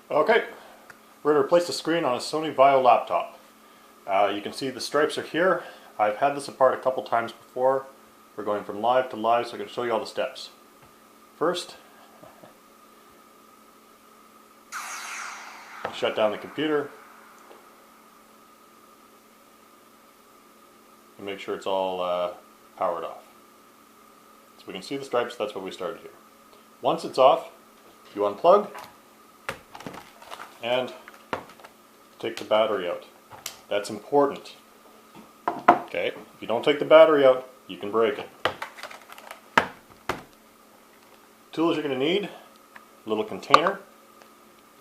Okay, we're going to replace the screen on a Sony Vaio laptop. You can see the stripes are here. I've had this apart a couple times before. We're going from live to live, so I'm going to show you all the steps. First, shut down the computer and make sure it's all powered off. So we can see the stripes. That's what we started here. Once it's off, you unplug and take the battery out. That's important. Okay, if you don't take the battery out, you can break it. Tools you're going to need: a little container.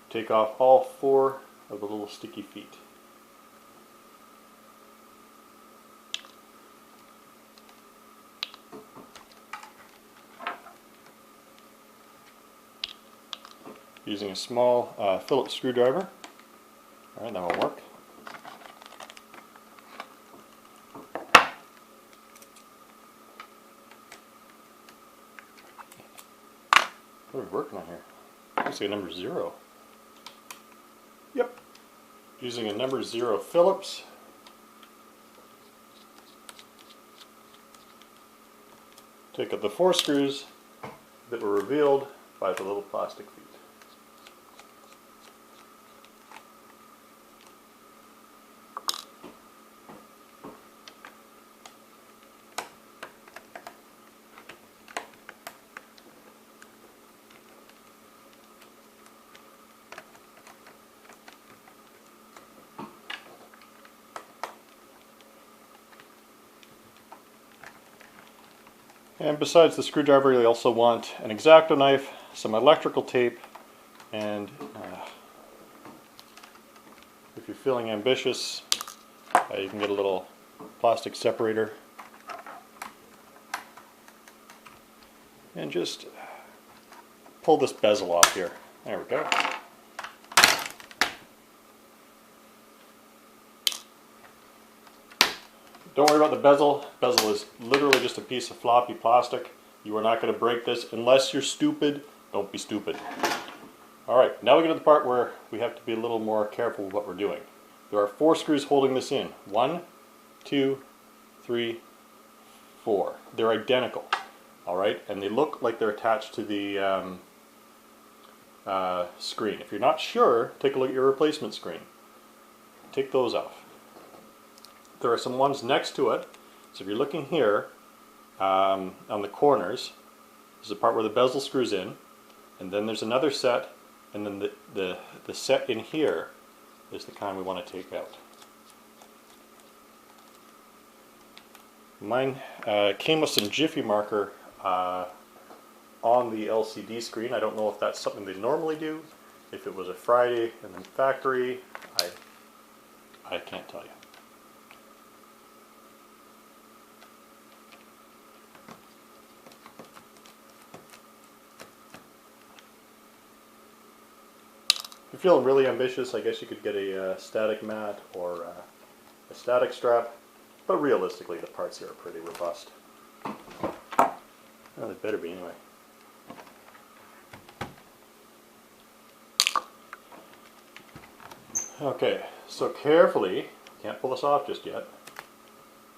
Take off all 4 of the little sticky feet. Using a small Phillips screwdriver. Alright, that won't work. What are we working on here? Looks like a number 0. Yep. Using a number 0 Phillips. Take out the 4 screws that were revealed by the little plastic feet. And besides the screwdriver, you also want an X-Acto knife, some electrical tape, and if you're feeling ambitious, you can get a little plastic separator and just pull this bezel off here. There we go. Don't worry about the bezel. Bezel is literally just a piece of floppy plastic. You are not going to break this unless you're stupid. Don't be stupid. Alright, now we get to the part where we have to be a little more careful with what we're doing. There are 4 screws holding this in. 1, 2, 3, 4. They're identical. Alright, and they look like they're attached to the screen. If you're not sure, take a look at your replacement screen. Take those off. There are some ones next to it, so if you're looking here on the corners, there's the part where the bezel screws in, and then there's another set, and then the set in here is the kind we want to take out. Mine came with some Jiffy marker on the LCD screen. I don't know if that's something they normally do. If it was a Friday and then factory, I can't tell you. If you're feeling really ambitious, I guess you could get a static mat or a static strap, but realistically the parts here are pretty robust. Well, they better be anyway. Okay, so carefully, can't pull this off just yet,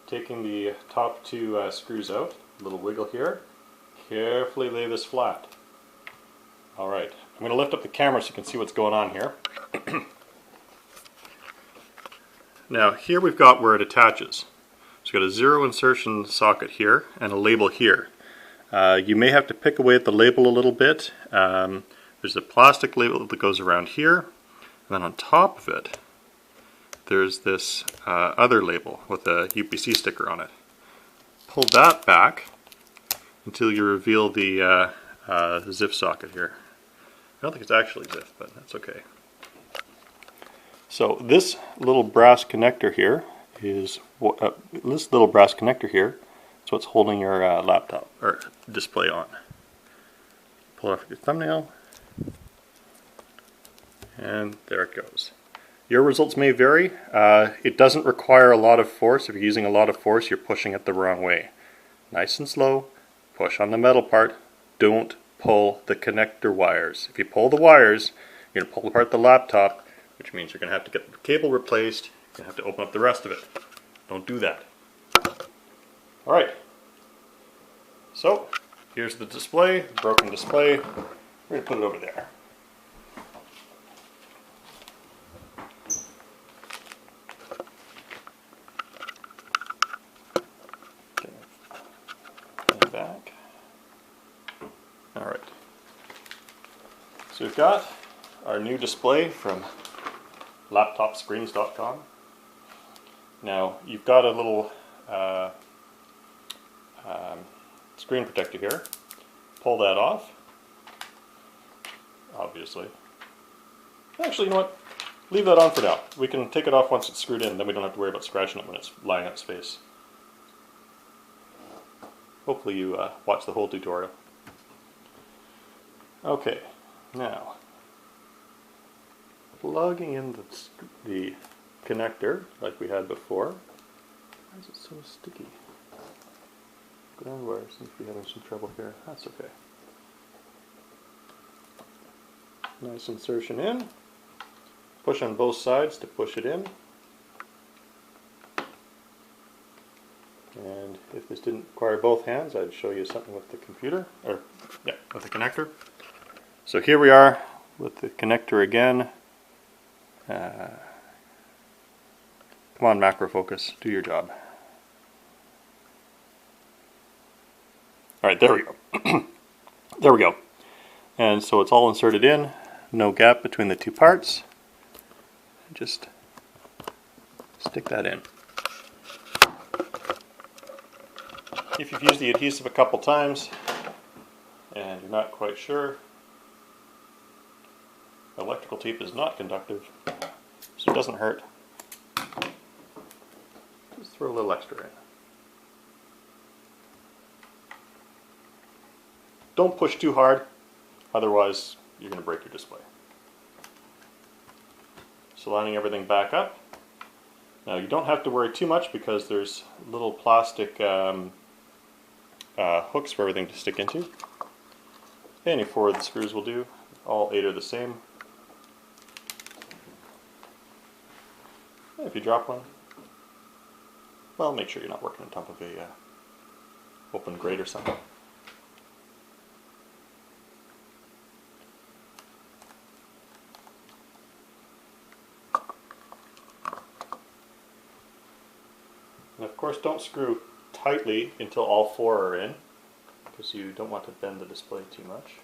taking the top 2 screws out, a little wiggle here, carefully lay this flat. Alright, I'm going to lift up the camera so you can see what's going on here. Now here we've got where it attaches. So you've got a 0 insertion socket here and a label here. You may have to pick away at the label a little bit. There's a plastic label that goes around here, and then on top of it there's this other label with a UPC sticker on it. Pull that back until you reveal the ZIF socket here. I don't think it's actually ZIF, but that's okay. So this little brass connector here is what's holding your laptop or display on. Pull off your thumbnail, and there it goes. Your results may vary. It doesn't require a lot of force. If you're using a lot of force, you're pushing it the wrong way. Nice and slow. Push on the metal part. Don't pull the connector wires. If you pull the wires, You're going to pull apart the laptop, which means you're going to have to get the cable replaced. You're going to have to open up the rest of it. Don't do that. Alright, so here's the display, broken display. We're going to put it over there. Okay. Back. Alright. So we've got our new display from laptopscreens.com. Now you've got a little screen protector here. Pull that off. Obviously. Actually, you know what? Leave that on for now. We can take it off once it's screwed in, then we don't have to worry about scratching it when it's lying on its face. Hopefully you watch the whole tutorial. Okay, now plugging in the connector like we had before. Why is it so sticky? Ground wire seems to be having some trouble here. That's okay. Nice insertion in. Push on both sides to push it in. And if this didn't require both hands, I'd show you something with the computer, or yeah, with the connector. So here we are with the connector again. Come on, macro focus, do your job. Alright, there we go. There we go. And so it's all inserted in, no gap between the two parts. Just stick that in. If you've used the adhesive a couple times and you're not quite sure, electrical tape is not conductive, so it doesn't hurt. Just throw a little extra in. Don't push too hard, otherwise you're going to break your display. So lining everything back up. Now you don't have to worry too much because there's little plastic hooks for everything to stick into. Any 4 of the screws will do. All 8 are the same. If you drop one, well, make sure you're not working on top of a open grate or something. And of course, don't screw tightly until all 4 are in, because you don't want to bend the display too much.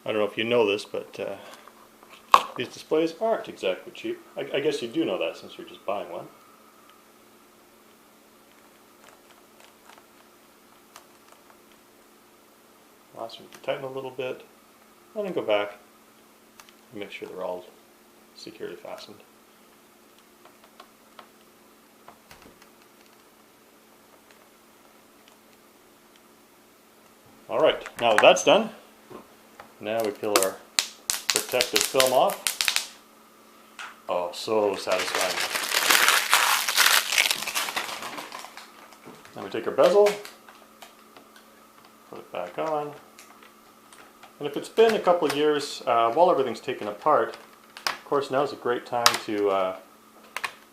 I don't know if you know this, but these displays aren't exactly cheap. I guess you do know that since you're just buying one. Last one, you can tighten a little bit, and then go back and make sure they're all securely fastened. Alright, now that that's done, now we peel our protective film off. Oh, so satisfying. Then we take our bezel, put it back on. And if it's been a couple of years, while everything's taken apart, of course now's a great time to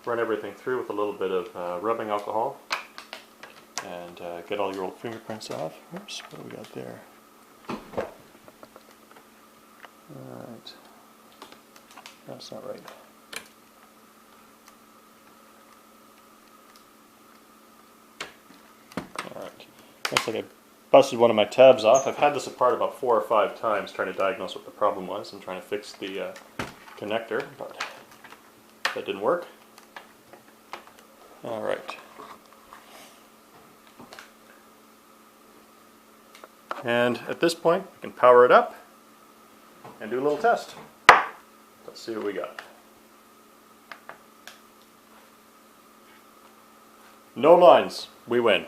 run everything through with a little bit of rubbing alcohol and get all your old fingerprints off. Oops, what do we got there? Alright, that's not right. Alright, looks like I busted one of my tabs off. I've had this apart about 4 or 5 times trying to diagnose what the problem was and trying to fix the connector, but that didn't work. Alright. And at this point, we can power it up and do a little test. Let's see what we got. No lines. We win.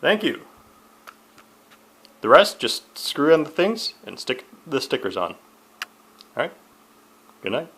Thank you. The rest, just screw in the things and stick the stickers on. Alright, good night.